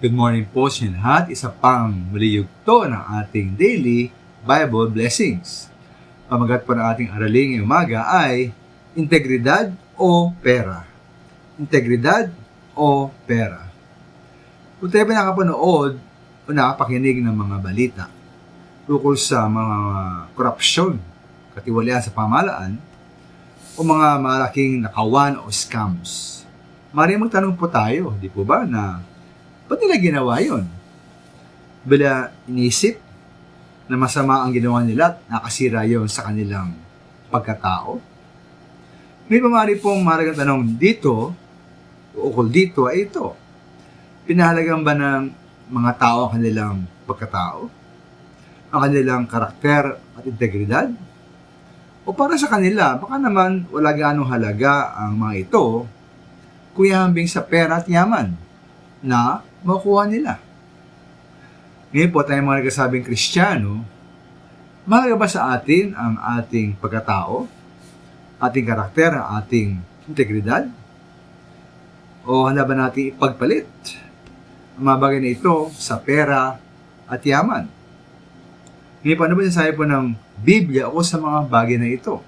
Good morning po sa inyo lahat. Isa pang muli yugto ng ating daily Bible blessings. Pamagat po ng ating araling ngayong umaga ay integridad o pera. Integridad o pera. Kung tayo ba nakapanood o nakapakinig ng mga balita tungkol sa mga korupsyon, katiwalian sa pamahalaan, o mga malaking nakawan o scams, maaaring magtanong po tayo, di po ba, na ba't nila ginawa yun? Bila inisip na masama ang ginawa nila at nakasira yun sa kanilang pagkatao? May pamari pong mahalagang tanong dito, ukol dito ay ito. Pinahalagan ba ng mga tao ang kanilang pagkatao? Ang kanilang karakter at integridad? O para sa kanila, baka naman wala gaanong halaga ang mga ito kung ihambing sa pera at yaman na makuha nila. Ngayon po tayong mga nagsasabing Kristiyano, mahalaga ba sa atin ang ating pagkatao, ating karakter, ang ating integridad? O handa ba natin ipagpalit ang mga bagay na ito sa pera at yaman? Ngayon, paano ba sinasabi po ng Biblia o sa mga bagay na ito?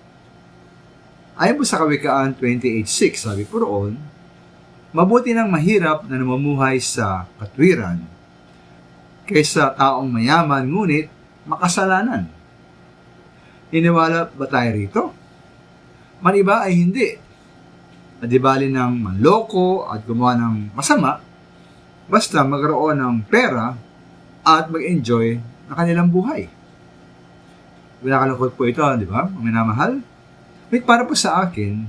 Ayon po sa Kawikaan 28:6, sabi po roon, mabuti nang mahirap na namumuhay sa katwiran kaysa taong mayaman ngunit makasalanan. Iniwala ba tayo rito? Man iba ay hindi. Adibali ng manloko at gumawa ng masama, basta magkaroon ng pera at mag-enjoy na kanilang buhay. Binakalungkot po ito, di ba? Ang minamahal. Wait, para po sa akin,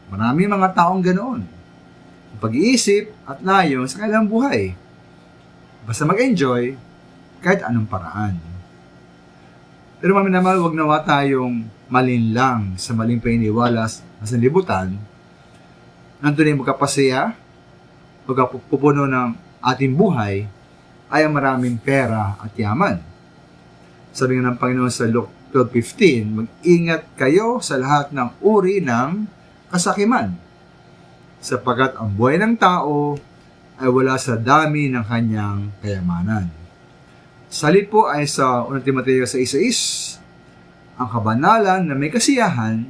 marami mga taong ganoon. Pag-iisip at layo sa kanilang buhay. Basta mag-enjoy kahit anong paraan. Pero maminamahal, huwag nawa tayong malinlang sa maling paniniwala sa sanlibutan. Nandun yung magkapasaya, magkapupuno ng ating buhay ay ang maraming pera at yaman. Sabi nga ng Panginoon sa Luke 12:15, mag-ingat kayo sa lahat ng uri ng kasakiman, sapagkat ang buhay ng tao ay wala sa dami ng kanyang kayamanan. Salit po ay sa 1 Timoteo 6:6, ang kabanalan na may kasiyahan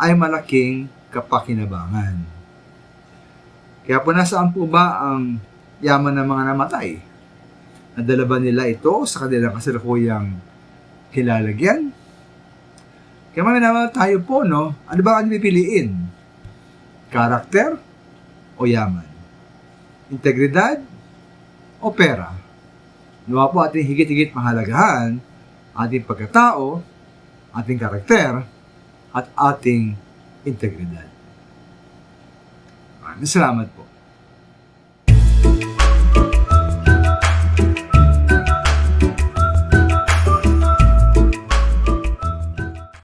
ay malaking kapakinabangan. Kaya po nasaan po ba ang yaman ng mga namatay? Nadala ba nila ito sa kanilang kasalukuyang kilalagyan? Kaya naman tayo po, no? Ano ba ang pipiliin? Karakter o yaman? Integridad o pera? Nawa po ating higit-higit mahalagahan ating pagkatao, ating karakter, at ating integridad. Maraming salamat po.